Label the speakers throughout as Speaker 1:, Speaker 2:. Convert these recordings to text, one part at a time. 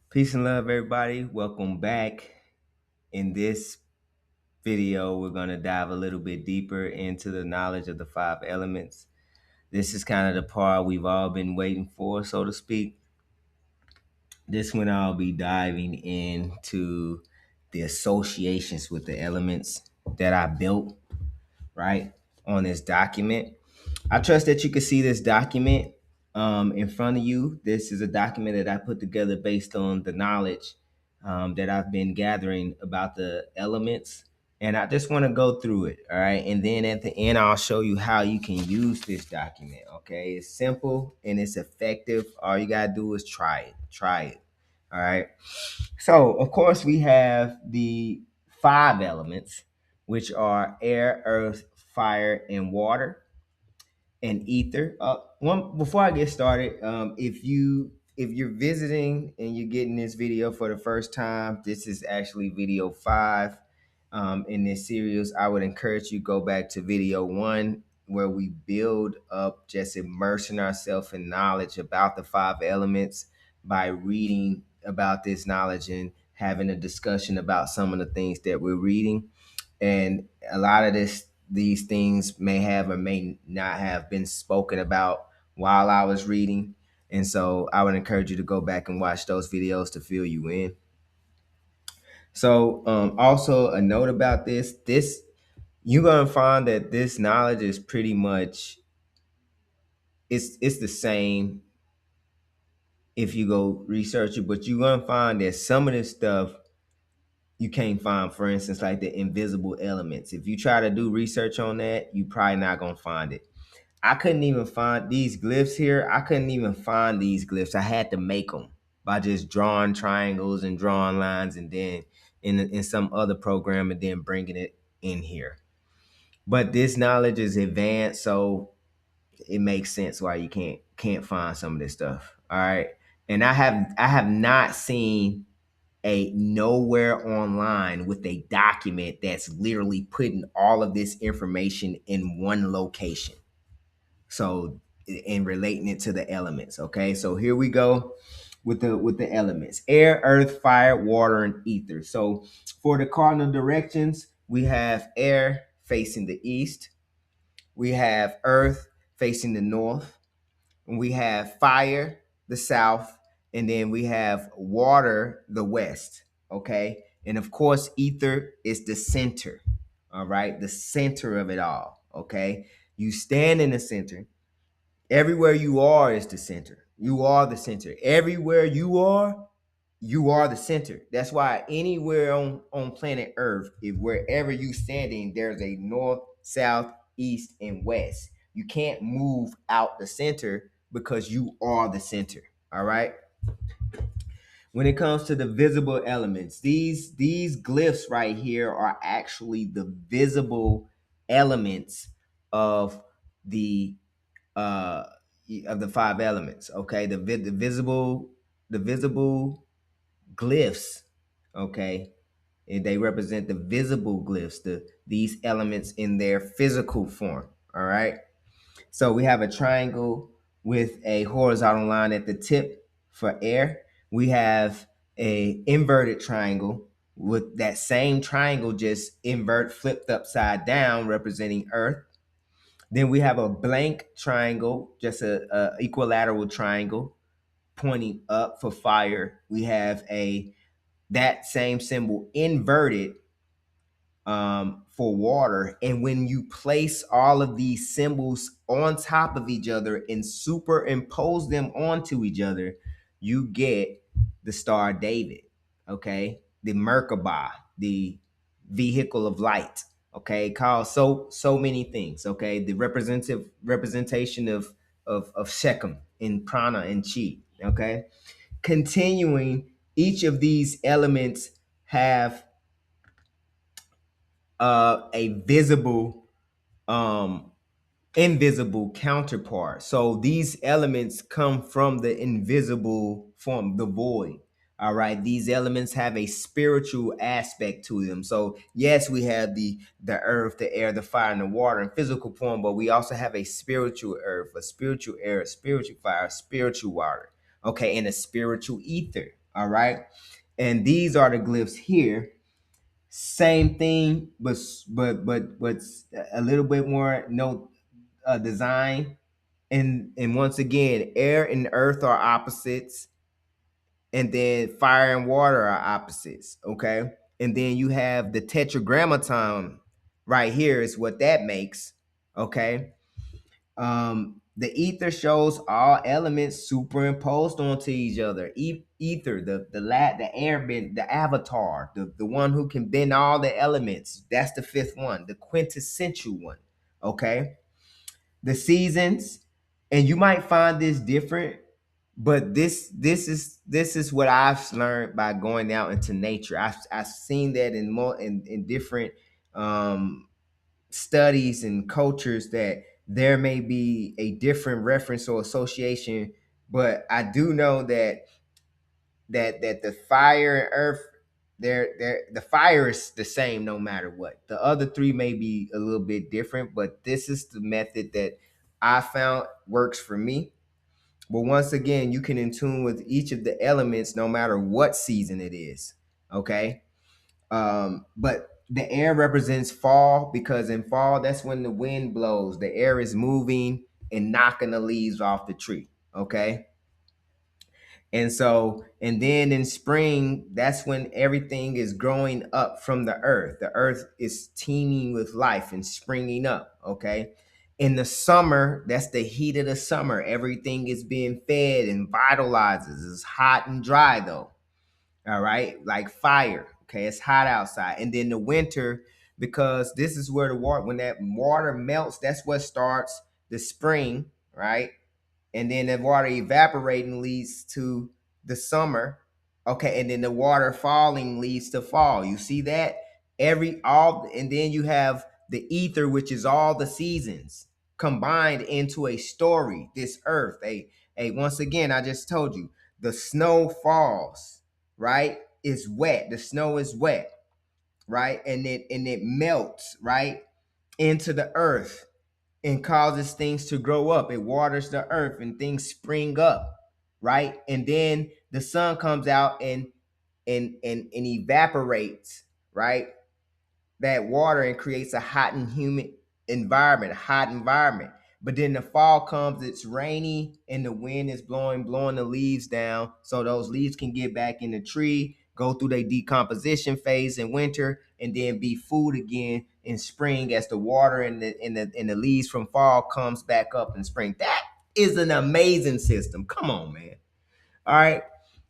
Speaker 1: Peace and love, everybody. Welcome back. In this video, we're going to dive a little bit deeper into the knowledge of the five elements. This is kind of the part we've all been waiting for, so to speak. This one, I'll be diving into the associations with the elements that I built, right, on this document. I trust that you can see this document in front of you. This is a document that I put together based on the knowledge that I've been gathering about the elements. And I just want to go through it. All right. And then at the end, I'll show you how you can use this document. Okay. It's simple and it's effective. All you got to do is try it. Try it. All right. So, of course, we have the five elements, which are air, earth, fire, and water and ether. One before I get started, if you're visiting and you're getting this video for the first time, this is actually video 5 in this series. I would encourage you to go back to video 1 where we build up just immersing ourselves in knowledge about the five elements by reading about this knowledge and having a discussion about some of the things that we're reading. And a lot of these things may have or may not have been spoken about while I was reading. And so I would encourage you to go back and watch those videos to fill you in. So also a note about this you're gonna find that this knowledge is pretty much it's the same if you go research it, but you're gonna find that some of this stuff you can't find. For instance, like the invisible elements. If you try to do research on that, you probably not gonna find it. I couldn't even find these glyphs here. I couldn't even find these glyphs. I had to make them by just drawing triangles and drawing lines, and then in some other program, and then bringing it in here. But this knowledge is advanced, so it makes sense why you can't find some of this stuff. All right, and I have not seen a nowhere online with a document that's literally putting all of this information in one location. So in relating it to the elements. Okay, so here we go with the elements: air, earth, fire, water, and ether. So for the cardinal directions, we have air facing the east, we have earth facing the north, and we have fire the south, and then we have water the west. Okay, and of course ether is the center. All right, the center of it all. Okay, you stand in the center. Everywhere you are is the center. You are the center. Everywhere you are the center. That's why anywhere on planet Earth, if wherever you standing, there's a north, south, east, and west. You can't move out the center because you are the center. All right. When it comes to the visible elements, these glyphs right here are actually the visible elements of the uh of the five elements. Okay, the visible glyphs. Okay, and they represent the visible glyphs, these elements in their physical form. All right, so we have a triangle with a horizontal line at the tip for air. We have a inverted triangle with that same triangle just flipped upside down, representing earth. Then we have a blank triangle, just a equilateral triangle pointing up for fire. We have that same symbol inverted for water. And when you place all of these symbols on top of each other and superimpose them onto each other, you get the Star of David, okay? The Merkabah, the vehicle of light, okay? Called so many things, okay? The representation of Shechem in prana and chi, okay? Continuing, each of these elements have a visible invisible counterpart. So these elements come from the invisible form, the void. All right, these elements have a spiritual aspect to them. So yes, we have the earth, the air, the fire, and the water in physical form, but we also have a spiritual earth, a spiritual air, a spiritual fire, a spiritual water, okay, and a spiritual ether. All right. And these are the glyphs here. Same thing, but a little bit more no design. And once again, air and earth are opposites, and then fire and water are opposites. Okay. And then you have the tetragrammaton right here is what that makes. Okay. The ether shows all elements superimposed onto each other. Ether, the airbend, the avatar, the one who can bend all the elements. That's the fifth one, the quintessential one. Okay. The seasons, and you might find this different, but this is what I've learned by going out into nature. I've seen that in more in different um studies and cultures, that there may be a different reference or association, but I do know that the fire and earth, the fire is the same no matter what. The other three may be a little bit different, but this is the method that I found works for me. But once again, you can in tune with each of the elements no matter what season it is. Okay. But the air represents fall, because in fall, that's when the wind blows. The air is moving and knocking the leaves off the tree. Okay. And so, and then in spring, that's when everything is growing up from the earth. The earth is teeming with life and springing up. Okay. In the summer, that's the heat of the summer. Everything is being fed and vitalizes. It's hot and dry though. All right. Like fire. Okay. It's hot outside. And then the winter, because this is where the water, when that water melts, that's what starts the spring. Right. And then the water evaporating leads to the summer. Okay, and then the water falling leads to fall. You see that? And then you have the ether, which is all the seasons combined into a story. This earth, once again, I just told you, the snow falls, right? It's wet. The snow is wet, right? And it melts, right, into the earth and causes things to grow up. It waters the earth and things spring up, right? And then the sun comes out and evaporates, right, that water and creates a hot and humid environment, a hot environment. But then the fall comes, it's rainy and the wind is blowing the leaves down, so those leaves can get back in the tree, go through their decomposition phase in winter, and then be food again in spring as the water and the leaves from fall comes back up in spring. That is an amazing system. Come on, man. All right.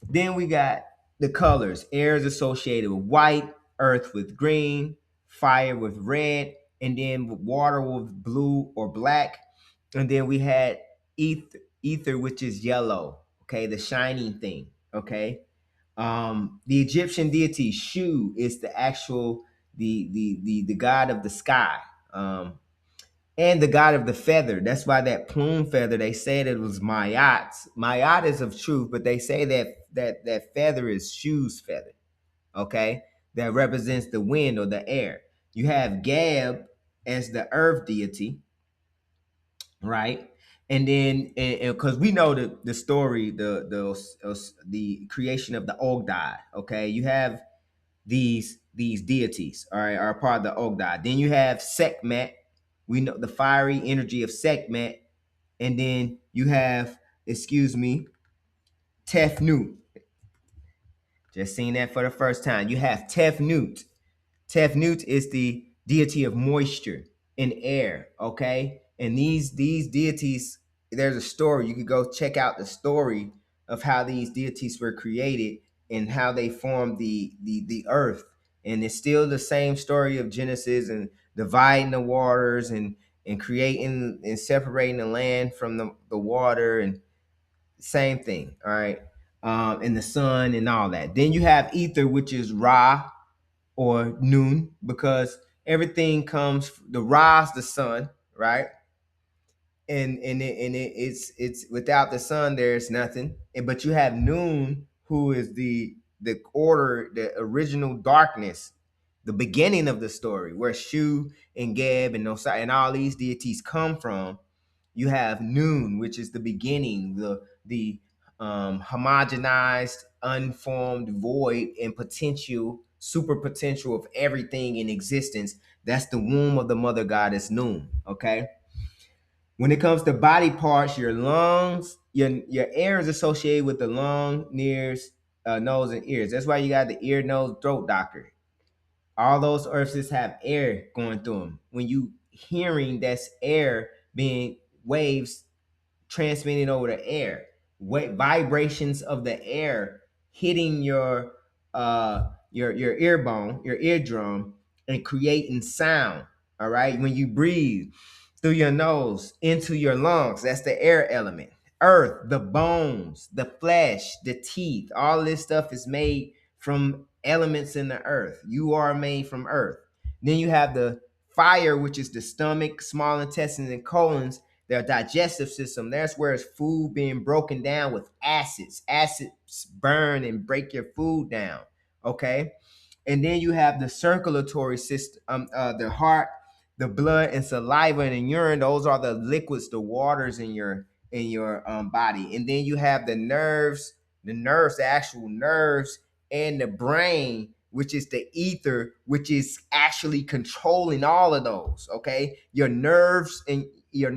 Speaker 1: Then we got the colors. Air is associated with white, earth with green, fire with red, and then water with blue or black. And then we had ether, which is yellow. Okay, the shining thing. Okay. The Egyptian deity Shu is the actual the god of the sky. And the god of the feather. That's why that plume feather, they said it was Mayat. Mayat is of truth, but they say that feather is Shu's feather. Okay, that represents the wind or the air. You have Geb as the earth deity, right? And then, because we know the story, the creation of the Ogdad. Okay, you have these deities, all right, are a part of the Ogdad. Then you have Sekhmet. We know the fiery energy of Sekhmet. And then you have, excuse me, Tefnut. Just seen that for the first time. You have Tefnut. Tefnut is the deity of moisture and air, okay? And these deities, there's a story. You could go check out the story of how these deities were created and how they formed the earth. And it's still the same story of Genesis and dividing the waters and creating and separating the land from the water, and same thing, all right? And the sun and all that. Then you have ether, which is Ra, or noon, because everything comes, the rise, the sun, right? And it's without the sun there's nothing. But you have noon, who is the order, the original darkness, the beginning of the story, where Shu and Geb and Nosai and all these deities come from. You have noon, which is the beginning, the homogenized, unformed void and potential, super potential of everything in existence. That's the womb of the mother goddess Noon. Okay. When it comes to body parts, your lungs, your air is associated with the lung, ears, nose, and ears. That's why you got the ear, nose, throat doctor. All those orifices have air going through them. When you hearing, that's air being waves transmitting over the air. Vibrations of the air hitting your ear bone, your eardrum, and creating sound. All right. When you breathe through your nose into your lungs, that's the air element. Earth, the bones, the flesh, the teeth, all this stuff is made from elements in the earth. You are made from earth. Then you have the fire, which is the stomach, small intestines, and colons, their digestive system. That's where it's food being broken down with acids. Acids burn and break your food down. Okay. And then you have the circulatory system, the heart, the blood, and saliva and urine. Those are the liquids, the waters in your body. And then you have the actual nerves, and the brain, which is the ether, which is actually controlling all of those. Okay, your brain, your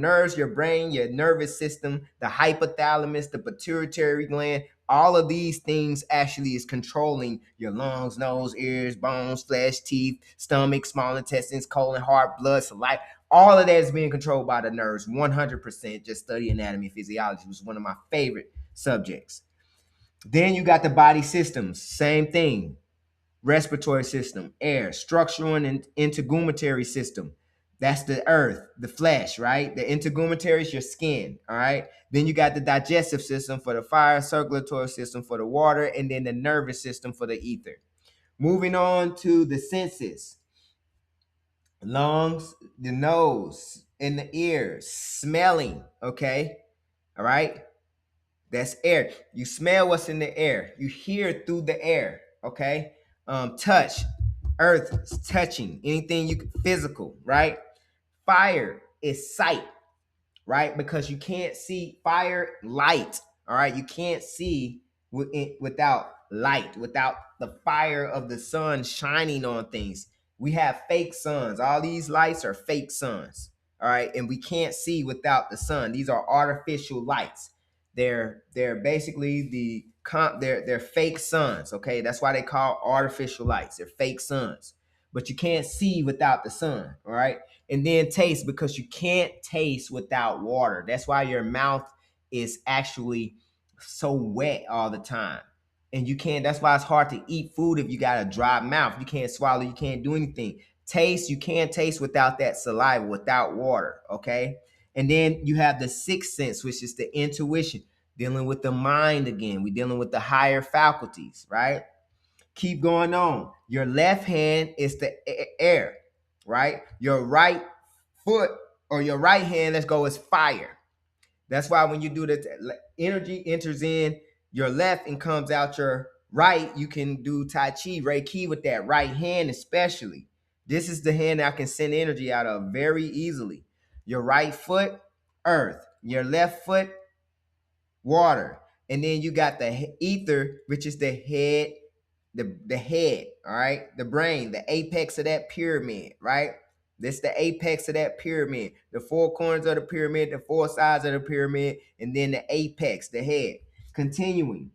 Speaker 1: nervous system, the hypothalamus, the pituitary gland, all of these things actually is controlling your lungs, nose, ears, bones, flesh, teeth, stomach, small intestines, colon, heart, blood, saliva. All of that is being controlled by the nerves 100%. Just study anatomy and physiology was one of my favorite subjects. Then you got the body systems, same thing. Respiratory system, air, structural and integumentary system. That's the earth, the flesh, right? The integumentary is your skin, all right? Then you got the digestive system for the fire, circulatory system for the water, and then the nervous system for the ether. Moving on to the senses. Lungs, the nose, and the ears, smelling, okay? All right? That's air. You smell what's in the air. You hear through the air. Okay. Touch. Earth touching. Anything you can physical, right? Fire is sight, right? Because you can't see fire, light. All right. You can't see without light, without the fire of the sun shining on things. We have fake suns. All these lights are fake suns. All right. And we can't see without the sun. These are artificial lights. They're basically they're fake suns. Okay. That's why they call artificial lights. They're fake suns. But you can't see without the sun. All right. And then taste, because you can't taste without water. That's why your mouth is actually so wet all the time. And you can't, that's why it's hard to eat food if you got a dry mouth. You can't swallow, you can't do anything. Taste, you can't taste without that saliva, without water. Okay. And then you have the sixth sense, which is the intuition, dealing with the mind again. We're dealing with the higher faculties, right? Keep going on. Your left hand is the air, right? Your right foot or your right hand, let's go, is fire. That's why when you do the energy enters in your left and comes out your right, you can do Tai Chi, Reiki with that right hand especially. This is the hand that I can send energy out of very easily. Your right foot, earth. Your left foot, water. And then you got the ether, which is the head, the head, all right? The brain, the apex of that pyramid, right? This the apex of that pyramid. The four corners of the pyramid, the four sides of the pyramid, and then the apex, the head. Continuing.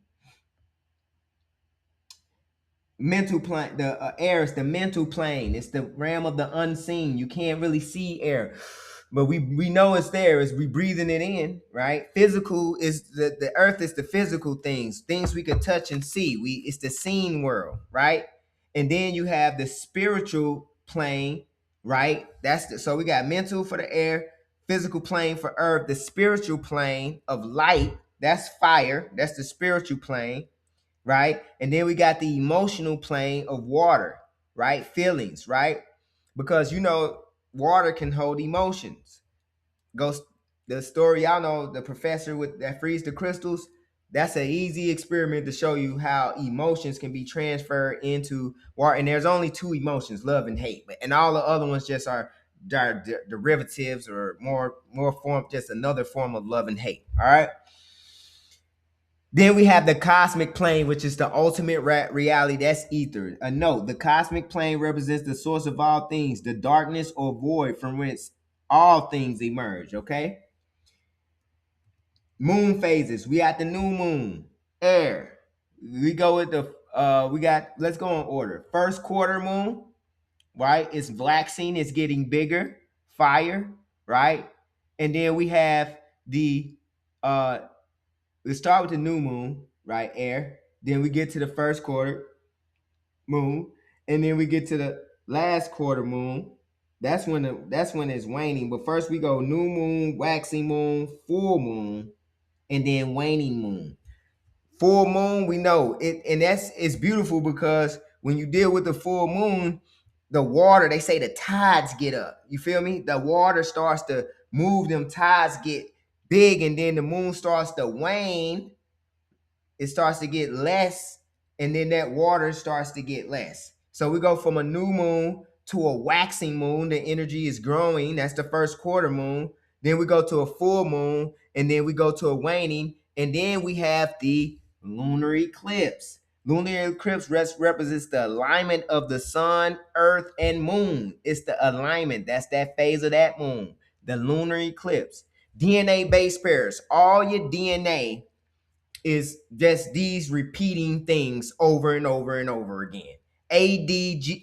Speaker 1: Mental plane, the air is the mental plane. It's the realm of the unseen. You can't really see air, but we know it's there as we breathing it in, right? Physical is the earth is the physical things we could touch and see. It's the seen world, right? And then you have the spiritual plane, right? So we got mental for the air, physical plane for earth, the spiritual plane of light, that's fire, that's the spiritual plane, right? And then we got the emotional plane of water, right? Feelings, right? Because water can hold emotions. Goes the story, y'all know, the professor with that frees the crystals. That's an easy experiment to show you how emotions can be transferred into water. And there's only two emotions, love and hate, and all the other ones just are derivatives or more form, just another form of love and hate. All right. Then we have the cosmic plane, which is the ultimate reality. That's ether. A note: the cosmic plane represents the source of all things, the darkness or void from whence all things emerge. Okay. Moon phases. We got the new moon, air. We go with the let's go in order. First quarter moon, right? It's waxing, it's getting bigger, fire, right? And then we have the let's start with the new moon, right? Air. Then we get to the first quarter moon, and then we get to the last quarter moon. That's when it's waning. But first we go new moon, waxing moon, full moon, and then waning moon. Full moon, we know it, and it's beautiful because when you deal with the full moon, the water, they say the tides get up. You feel me? The water starts to move, them tides get big, and then the moon starts to wane. It starts to get less, and then that water starts to get less. So we go from a new moon to a waxing moon. The energy is growing. That's the first quarter moon. Then we go to a full moon, and then we go to a waning, and then we have the lunar eclipse. Lunar eclipse represents the alignment of the sun, earth, and moon. It's the alignment. That's that phase of that moon, the lunar eclipse. DNA base pairs. All your DNA is just these repeating things over and over and over again. AGTC.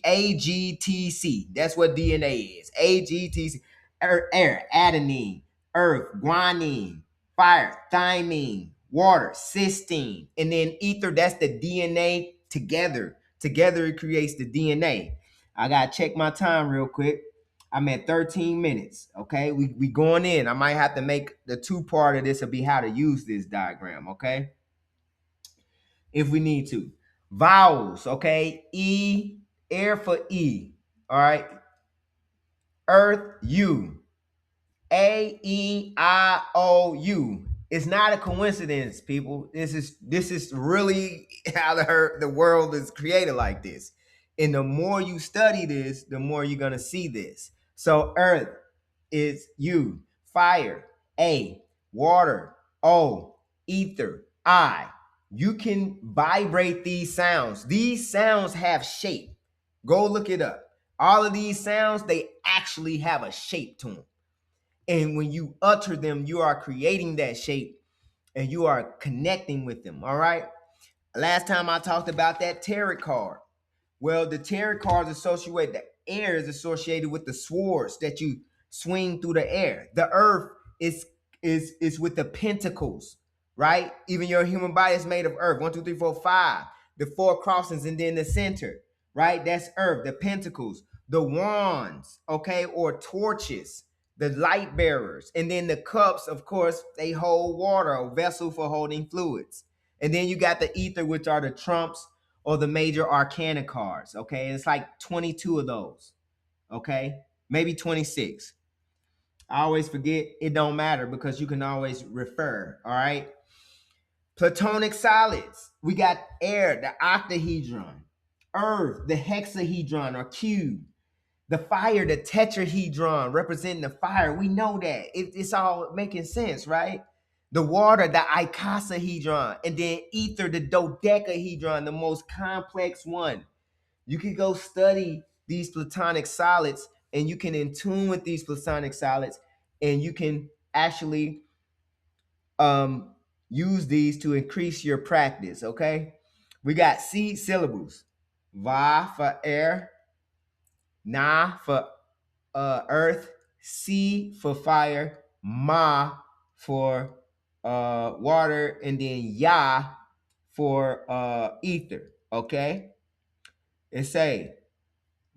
Speaker 1: That's what DNA is. AGTC. Air, adenine, earth, guanine, fire, thymine, water, cysteine, and then ether. That's the DNA together. Together it creates the DNA. I gotta check my time real quick. I'm at 13 minutes. Okay, we going in. I might have to make the two part of this will be how to use this diagram. Okay, if we need to. Vowels. Okay, E, air for E. All right, earth, U. A-E-I-O-U. It's not a coincidence, people. This is really how the world is created like this. And the more you study this, the more you're gonna see this. So earth is U, fire, A, water, O, ether, I. You can vibrate these sounds. These sounds have shape. Go look it up. All of these sounds, they actually have a shape to them. And when you utter them, you are creating that shape and you are connecting with them. All right. Last time I talked about that tarot card. Well, the tarot cards associated with the air is associated with the swords that you swing through the air. The earth is with the pentacles, right? Even your human body is made of earth. 1, 2, 3, 4, 5. The 4 crossings and then the center, right? That's earth. The pentacles, the wands, okay, or torches, the light bearers, and then the cups, of course, they hold water, a vessel for holding fluids. And then you got the ether, which are the trumps or the major arcana cards, okay? And it's like 22 of those, okay? Maybe 26. I always forget. It don't matter because you can always refer, all right? Platonic solids. We got air, the octahedron, earth, the hexahedron or cube, the fire, the tetrahedron, representing the fire. We know that. It's all making sense, right? The water, the icosahedron, and then ether, the dodecahedron, the most complex one. You can go study these platonic solids and you can in tune with these platonic solids and you can actually use these to increase your practice, okay? We got seed syllables. Va for air, na for earth, si for fire, ma for water, and then ya for ether, okay? It say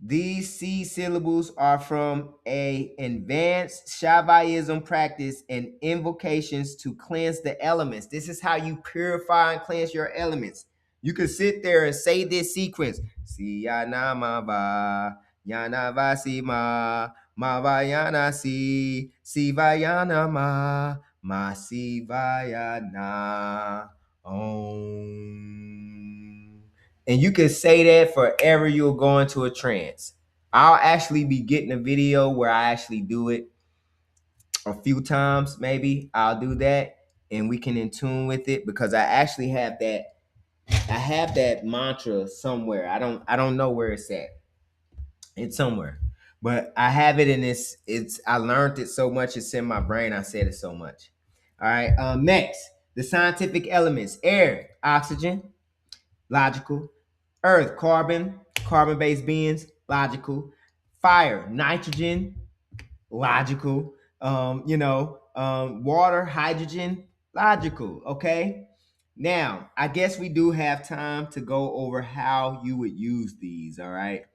Speaker 1: these C syllables are from a advanced Shaivism practice and invocations to cleanse the elements. This is how you purify and cleanse your elements. You can sit there and say this sequence. Si yana ma va, yana va si ma va yana si va yana ma si va yana. Om. And you can say that forever you'll go into a trance. I'll actually be getting a video where I actually do it a few times, maybe. I'll do that. and we can in tune with it, because I actually have that. I have that mantra somewhere. I don't know where it's at. It's somewhere, but I have it, and it's I learned it so much. It's in my brain. I said it so much. All right. Next, the scientific elements: air, oxygen, logical; earth, carbon-based beings, logical; fire, nitrogen, logical; water, hydrogen, logical. Okay. Now, I guess we do have time to go over how you would use these. All right.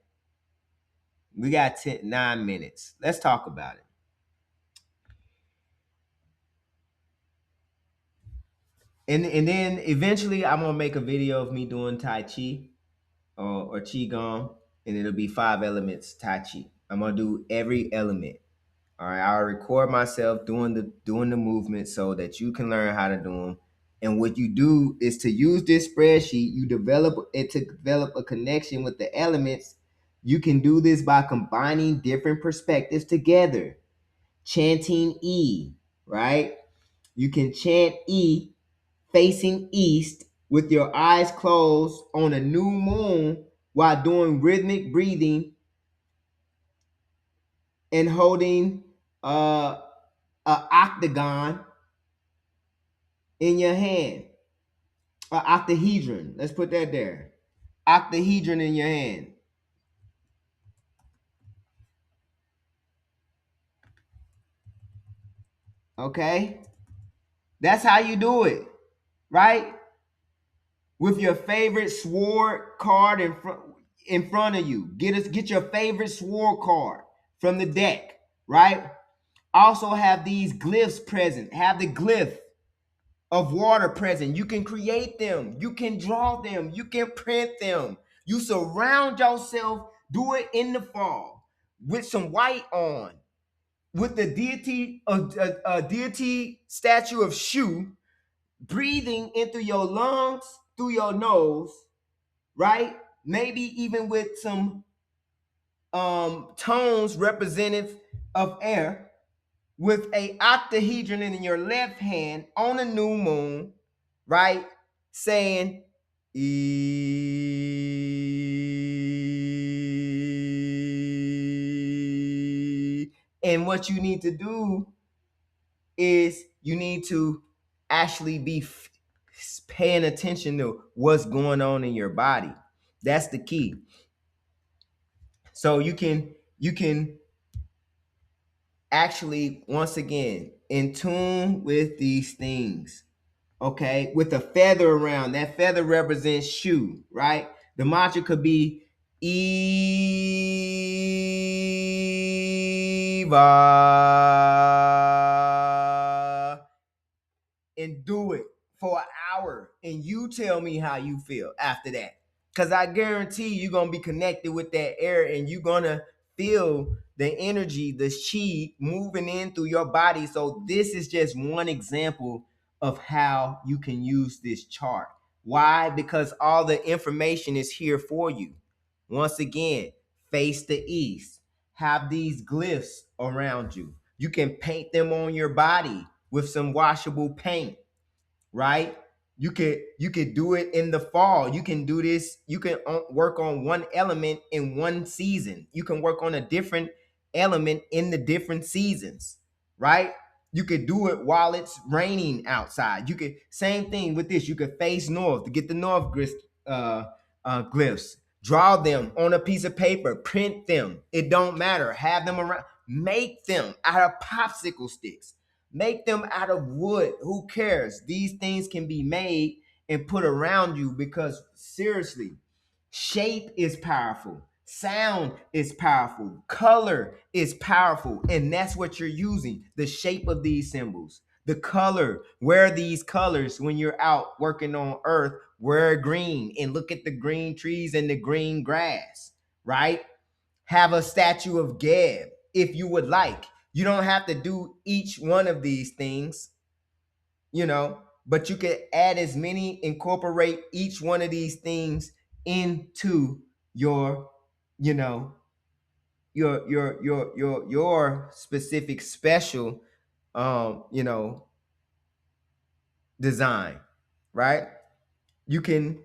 Speaker 1: We got 9 minutes. Let's talk about it. And then eventually I'm gonna make a video of me doing Tai Chi or Qigong, and it'll be 5 elements Tai Chi. I'm gonna do every element. All right, I'll record myself doing the movement so that you can learn how to do them. And what you do is to use this spreadsheet. You develop it to develop a connection with the elements. You can do this by combining different perspectives together. Chanting E, right? You can chant E facing east with your eyes closed on a new moon while doing rhythmic breathing and holding a octagon in your hand. A octahedron. Let's put that there. Octahedron in your hand. Okay? That's how you do it, right? With your favorite sword card in front of you. Get your favorite sword card from the deck, right? Also have these glyphs present. Have the glyph of water present. You can create them. You can draw them. You can print them. You surround yourself. Do it in the fall with some white on, with the deity a deity statue of Shu breathing into your lungs through your nose, right? Maybe even with some tones representative of air, with a octahedron in your left hand on a new moon, right? Saying E. And what you need to do is you need to actually be paying attention to what's going on in your body. That's the key. So you can actually, once again, in tune with these things. Okay, with a feather around. That feather represents Shu, right? The mantra could be Eva, and do it for an hour, and you tell me how you feel after that, because I guarantee you're gonna be connected with that air, and you're gonna feel the energy, the chi moving in through your body. So this is just one example of how you can use this chart. Why? Because all the information is here for you. Once again, face the east. Have these glyphs around you. You can paint them on your body with some washable paint, right? You could do it in the fall. You can do this. You can work on one element in one season. You can work on a different element in the different seasons, right? You could do it while it's raining outside. You could, same thing with this. You could face north to get the north uh, glyphs. Draw them on a piece of paper. Print them. It don't matter. Have them around. Make them out of popsicle sticks. Make them out of wood. Who cares? These things can be made and put around you, because seriously, shape is powerful. Sound is powerful. Color is powerful. And that's what you're using. The shape of these symbols. The color. Wear these colors when you're out working on earth. Wear green and look at the green trees and the green grass, right? Have a statue of Geb if you would like. You don't have to do each one of these things, but you could add as many, incorporate each one of these things into your, you know, your specific special, um, you know, design, right? You can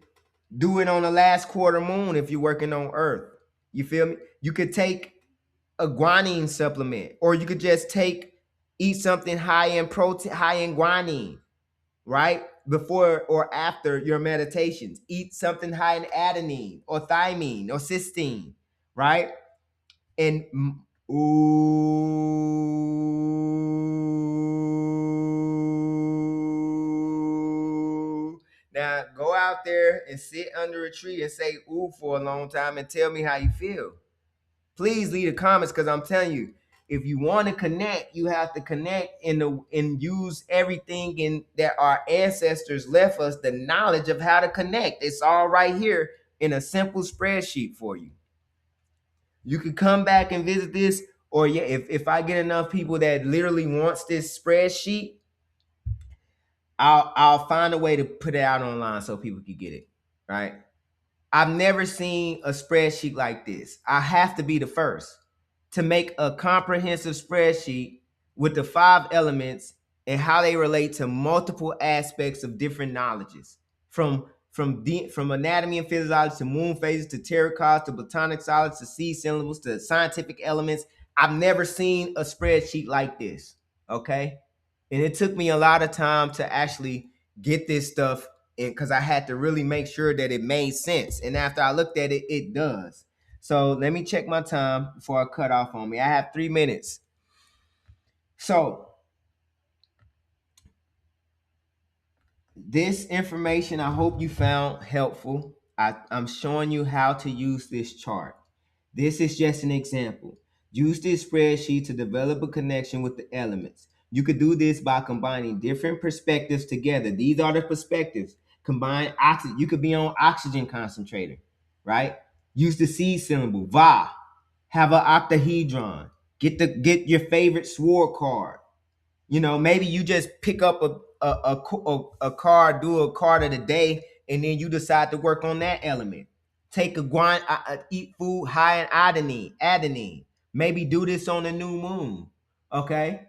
Speaker 1: do it on the last quarter moon if you're working on Earth. You feel me? You could take a guanine supplement, or you could just eat something high in protein, high in guanine, right? Before or after your meditations. Eat something high in adenine or thymine or cysteine, right? And ooh. Now go out there and sit under a tree and say ooh for a long time and tell me how you feel. Please leave the comments, because I'm telling you, if you want to connect, you have to connect and use everything in that our ancestors left us, the knowledge of how to connect. It's all right here in a simple spreadsheet for you. You could come back and visit this, or yeah, if I get enough people that literally wants this spreadsheet, I'll find a way to put it out online so people can get it, right? I've never seen a spreadsheet like this. I have to be the first to make a comprehensive spreadsheet with the 5 elements and how they relate to multiple aspects of different knowledges, from anatomy and physiology to moon phases to tarot cards to botanic solids to seed syllables to scientific elements. I've never seen a spreadsheet like this. Okay, and it took me a lot of time to actually get this stuff in, because I had to really make sure that it made sense. And after I looked at it, it does. So let me check my time before I cut off on me. I have 3 minutes. So this information I hope you found helpful. I'm showing you how to use this chart. This is just an example. Use this spreadsheet to develop a connection with the elements. You could do this by combining different perspectives together. These are the perspectives. Combine oxygen. You could be on oxygen concentrator, right? Use the seed symbol, Va. Have an octahedron. Get your favorite sword card. You know, maybe you just pick up a card, do a card of the day, and then you decide to work on that element. Take eat food high in adenine. Maybe do this on the new moon. Okay,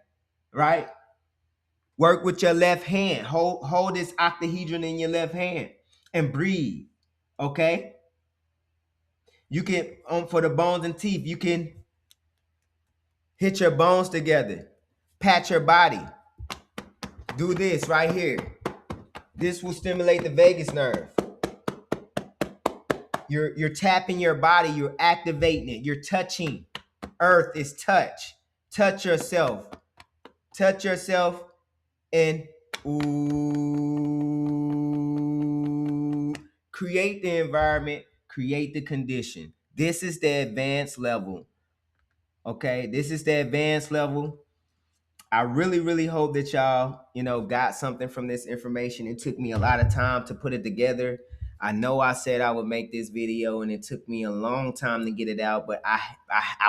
Speaker 1: right? Work with your left hand. Hold this octahedron in your left hand and breathe. Okay. You can for the bones and teeth. You can hit your bones together. Pat your body. Do this right here. This will stimulate the vagus nerve. You're tapping your body, you're activating it, you're touching. Earth is touch. Touch yourself. Touch yourself and ooh. Create the environment, create the condition. This is the advanced level. Okay, this is the advanced level. I really, really hope that y'all, got something from this information. It took me a lot of time to put it together. I know I said I would make this video and it took me a long time to get it out, but I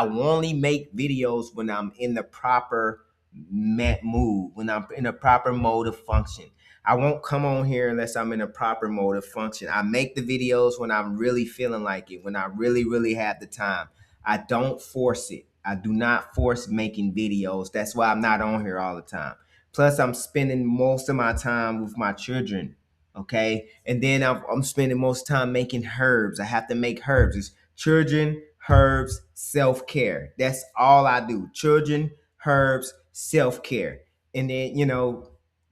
Speaker 1: only make videos when I'm in the proper mood, when I'm in a proper mode of function. I won't come on here unless I'm in a proper mode of function. I make the videos when I'm really feeling like it, when I really, really have the time. I don't force it. I do not force making videos. That's why I'm not on here all the time. Plus, I'm spending most of my time with my children. Okay. And then I'm spending most time making herbs. I have to make herbs. It's children, herbs, self-care. That's all I do. Children, herbs, self-care. And then,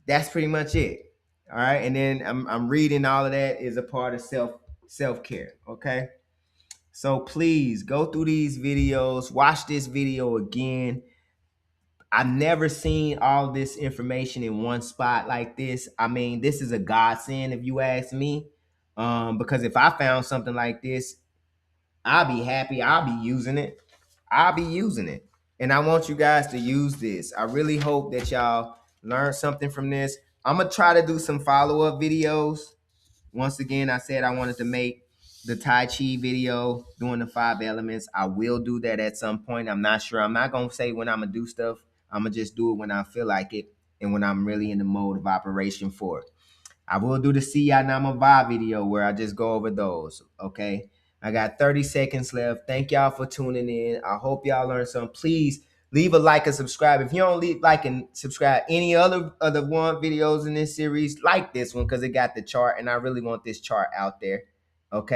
Speaker 1: that's pretty much it. All right. And then I'm reading all of that is a part of self-care. Okay. So please go through these videos, watch this video again. I've never seen all this information in one spot like this. I mean, this is a godsend if you ask me. Because if I found something like this, I'll be happy. I'll be using it. I'll be using it. And I want you guys to use this. I really hope that y'all learn something from this. I'm going to try to do some follow-up videos. Once again, I said I wanted to make the Tai Chi video doing the 5 elements. I will do that at some point. I'm not sure. I'm not going to say when I'm going to do stuff. I'm going to just do it when I feel like it and when I'm really in the mode of operation for it. I will do the Siya Nama Va video where I just go over those, okay? I got 30 seconds left. Thank y'all for tuning in. I hope y'all learned something. Please Leave a like and subscribe. If you don't leave like and subscribe any other one videos in this series, like this one because it got the chart, and I really want this chart out there. Okay.